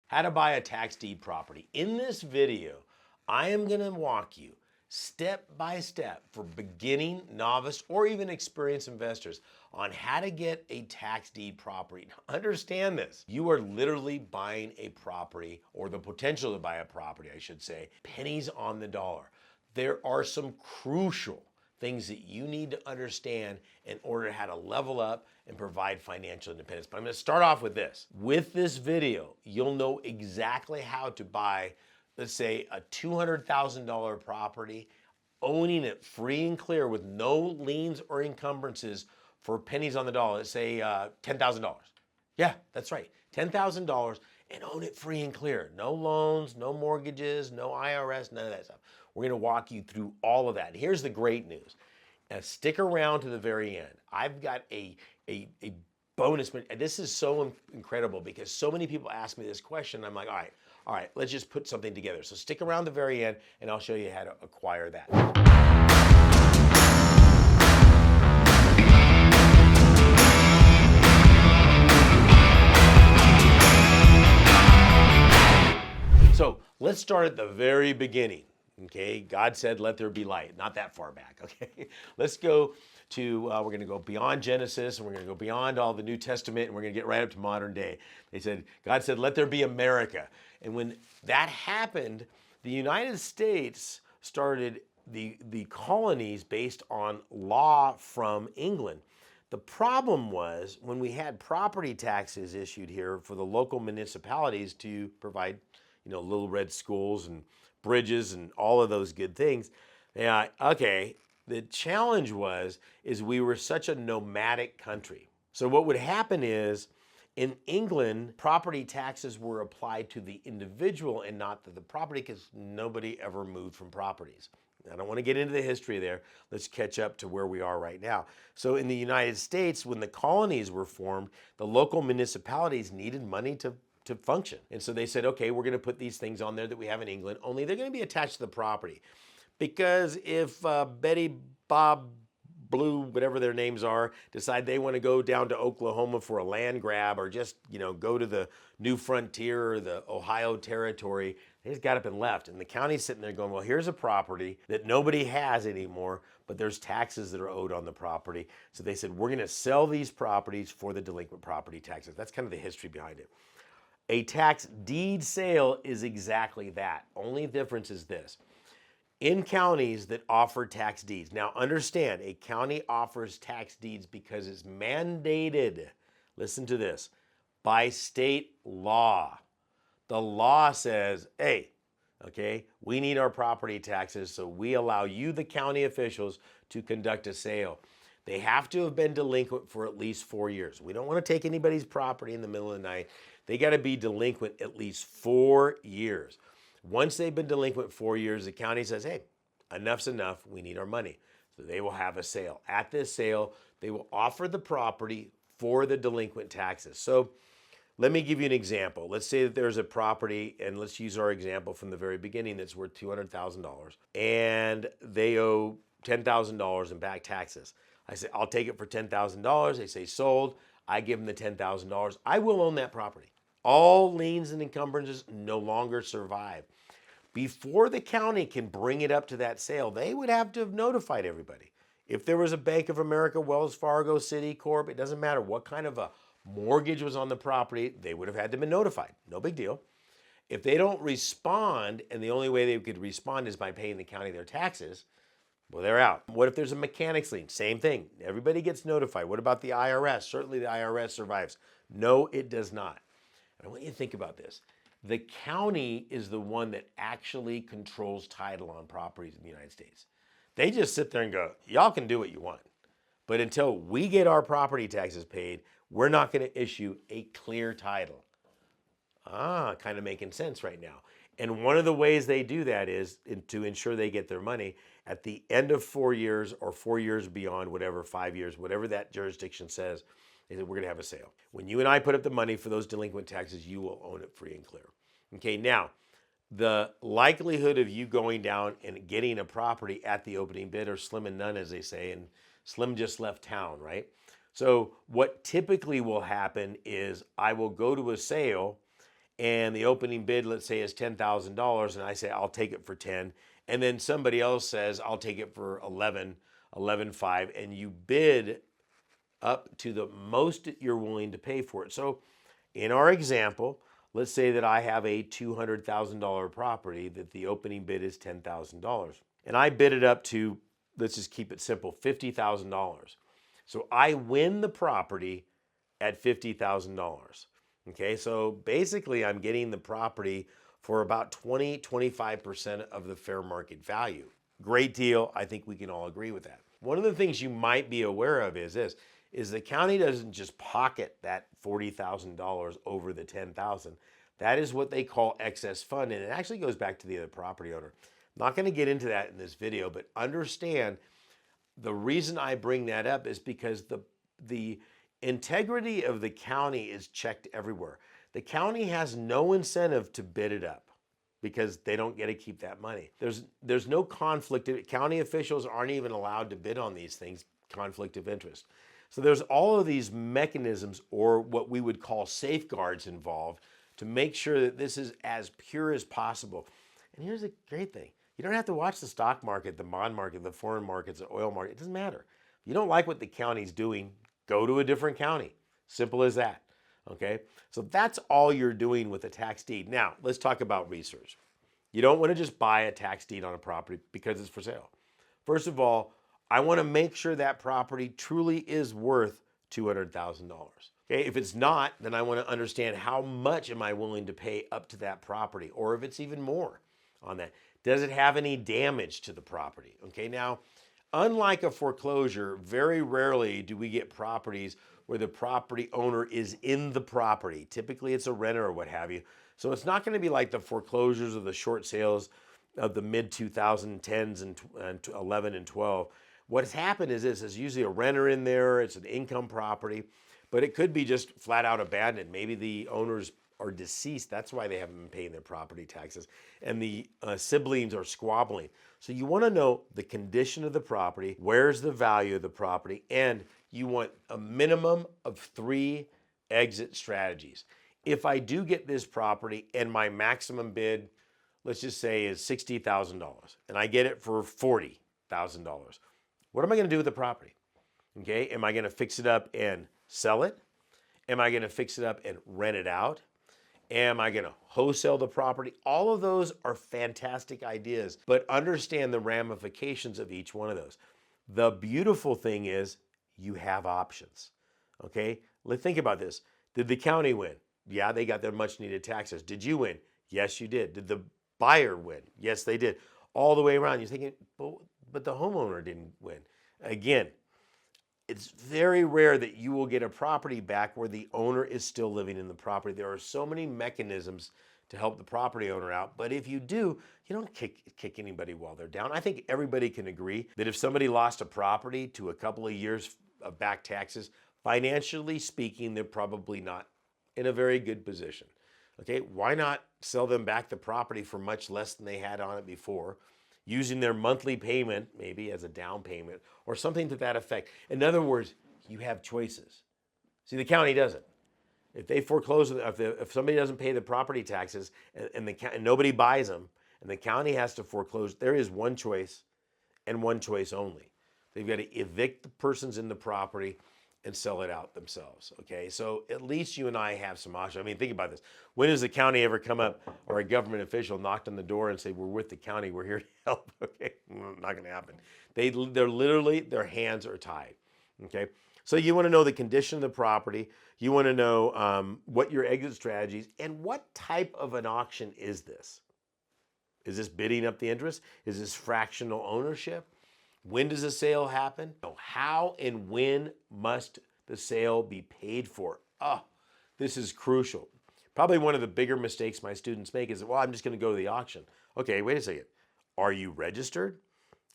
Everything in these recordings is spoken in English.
How to buy a tax deed property. In this video, I am going to walk you step by step for beginning, novice, or even experienced investors on how to get a tax deed property. Now, understand this. You are literally buying a property, or the potential to buy a property, I should say, pennies on the dollar. There are some crucial things that you need to understand in order to how to level up and provide financial independence. But I'm going to start off with this. With this video, you'll know exactly how to buy, let's say, a $200,000 property, owning it free and clear with no liens or encumbrances for pennies on the dollar. Let's say $10,000. Yeah, that's right, $10,000, and own it free and clear. No loans, no mortgages, no IRS, none of that stuff. We're going to walk you through all of that. And here's the great news. Now, stick around to the very end. I've got a bonus. This is so incredible because so many people ask me this question. I'm like, all right, let's just put something together. So stick around to the very end, and I'll show you how to acquire that. So let's start at the very beginning. Okay, God said, let there be light. Not that far back, okay? Let's go to, we're going to go beyond Genesis, and we're going to go beyond all the New Testament, and we're going to get right up to modern day. God said, let there be America. And when that happened, the United States started the colonies based on law from England. The problem was when we had property taxes issued here for the local municipalities to provide, little red schools and bridges and all of those good things. Yeah, okay. The challenge is we were such a nomadic country. So what would happen is in England, property taxes were applied to the individual and not to the property because nobody ever moved from properties. I don't want to get into the history there. Let's catch up to where we are right now. So in the United States, when the colonies were formed, the local municipalities needed money to function. And so they said, okay, we're going to put these things on there that we have in England, only they're going to be attached to the property. Because if Betty, Bob, Blue, whatever their names are, decide they want to go down to Oklahoma for a land grab or just, go to the New Frontier or the Ohio Territory, they just got up and left. And the county's sitting there going, well, here's a property that nobody has anymore, but there's taxes that are owed on the property. So they said, we're going to sell these properties for the delinquent property taxes. That's kind of the history behind it. A tax deed sale is exactly that. Only difference is this. In counties that offer tax deeds, now understand, a county offers tax deeds because it's mandated, listen to this, by state law. The law says, hey, okay, we need our property taxes, so we allow you, the county officials, to conduct a sale. They have to have been delinquent for at least 4 years. We don't want to take anybody's property in the middle of the night. They got to be delinquent at least 4 years. Once they've been delinquent 4 years, the county says, hey, enough's enough. We need our money. So they will have a sale. At this sale, they will offer the property for the delinquent taxes. So let me give you an example. Let's say that there's a property, and let's use our example from the very beginning that's worth $200,000, and they owe $10,000 in back taxes. I say, I'll take it for $10,000. They say sold. I give them the $10,000. I will own that property. All liens and encumbrances no longer survive. Before the county can bring it up to that sale, they would have to have notified everybody. If there was a Bank of America, Wells Fargo, Citicorp, it doesn't matter what kind of a mortgage was on the property, they would have had to be notified. No big deal. If they don't respond, and the only way they could respond is by paying the county their taxes, well, they're out. What if there's a mechanics lien? Same thing. Everybody gets notified. What about the IRS? Certainly the IRS survives. No, it does not. And I want you to think about this. The county is the one that actually controls title on properties in the United States. They just sit there and go, y'all can do what you want. But until we get our property taxes paid, we're not going to issue a clear title. Kind of making sense right now. And one of the ways they do that is to ensure they get their money at the end of 4 years or 4 years beyond, whatever, 5 years, whatever that jurisdiction says, they said, we're going to have a sale. When you and I put up the money for those delinquent taxes, you will own it free and clear. Okay, now, the likelihood of you going down and getting a property at the opening bid are slim and none, as they say, and Slim just left town, right? So what typically will happen is I will go to a sale and the opening bid, let's say, is $10,000, and I say I'll take it for 10, and then somebody else says I'll take it for 11.5, and you bid up to the most that you're willing to pay for it. So in our example, let's say that I have a $200,000 property that the opening bid is $10,000, and I bid it up to, let's just keep it simple, $50,000. So I win the property at $50,000. Okay, so basically I'm getting the property for about 25% of the fair market value. Great deal. I think we can all agree with that. One of the things you might be aware of is this, is the county doesn't just pocket that $40,000 over the $10,000. That is what they call excess fund, and it actually goes back to the other property owner. I'm not going to get into that in this video, but understand the reason I bring that up is because the integrity of the county is checked everywhere. The county has no incentive to bid it up because they don't get to keep that money. There's no conflict. County officials aren't even allowed to bid on these things, conflict of interest. So there's all of these mechanisms, or what we would call safeguards, involved to make sure that this is as pure as possible. And here's the great thing. You don't have to watch the stock market, the bond market, the foreign markets, the oil market. It doesn't matter. If you don't like what the county's doing, go to a different county. Simple as that. Okay? So that's all you're doing with a tax deed. Now, let's talk about research. You don't want to just buy a tax deed on a property because it's for sale. First of all, I want to make sure that property truly is worth $200,000. Okay? If it's not, then I want to understand how much am I willing to pay up to that property, or if it's even more on that. Does it have any damage to the property? Okay, now, unlike a foreclosure, very rarely do we get properties where the property owner is in the property. Typically, it's a renter or what have you. So it's not going to be like the foreclosures or the short sales of the mid-2010s and 11 and 12. What has happened is this, is usually a renter in there, it's an income property, but it could be just flat out abandoned. Maybe the owners are deceased, that's why they haven't been paying their property taxes, and the siblings are squabbling. So you want to know the condition of the property, where's the value of the property, and you want a minimum of 3 exit strategies. If I do get this property and my maximum bid, let's just say, is $60,000, and I get it for $40,000, what am I going to do with the property? Okay, am I going to fix it up and sell it? Am I going to fix it up and rent it out? Am I going to wholesale the property? All of those are fantastic ideas, but understand the ramifications of each one of those. The beautiful thing is you have options. Okay, let's think about this. Did the county win? Yeah, they got their much needed taxes. Did you win? Yes, you did. Did the buyer win? Yes, they did. All the way around. You're thinking, but the homeowner didn't win. Again, it's very rare that you will get a property back where the owner is still living in the property. There are so many mechanisms to help the property owner out, but if you do, you don't kick anybody while they're down. I think everybody can agree that if somebody lost a property to a couple of years of back taxes, financially speaking, they're probably not in a very good position. Okay, why not sell them back the property for much less than they had on it before, using their monthly payment maybe as a down payment or something to that effect? In other words, you have choices. See, the county doesn't. If they foreclose, if somebody doesn't pay the property taxes and nobody buys them, and the county has to foreclose, there is one choice and one choice only. They've got to evict the persons in the property and sell it out themselves. Okay, so at least you and I have some options. I mean, think about this. When does the county ever come up, or a government official knocked on the door and say, "We're with the county, we're here to help"? Okay, not going to happen. They're literally, their hands are tied. Okay, so you want to know the condition of the property. You want to know what your exit strategies, and what type of an auction is this? Is this bidding up the interest? Is this fractional ownership? When does the sale happen? How and when must the sale be paid for? This is crucial. Probably one of the bigger mistakes my students make is, well, I'm just going to go to the auction. Okay, wait a second. Are you registered?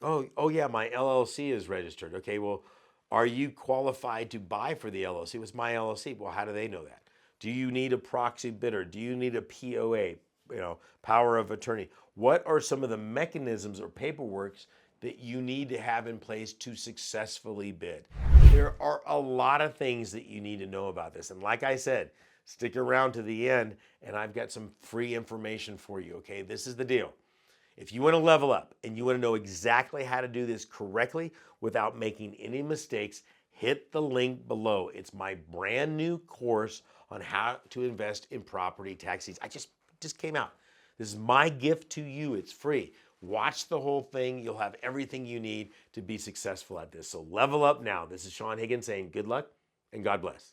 Oh yeah, my LLC is registered. Okay, well, are you qualified to buy for the LLC? It was my LLC. Well, how do they know that? Do you need a proxy bidder? Do you need a POA, power of attorney? What are some of the mechanisms or paperwork that you need to have in place to successfully bid? There are a lot of things that you need to know about this. And like I said, stick around to the end, and I've got some free information for you, okay? This is the deal. If you want to level up and you want to know exactly how to do this correctly without making any mistakes, hit the link below. It's my brand new course on how to invest in property tax deeds. I just came out. This is my gift to you. It's free. Watch the whole thing. You'll have everything you need to be successful at this. So level up now. This is Saen Higgins saying good luck and God bless.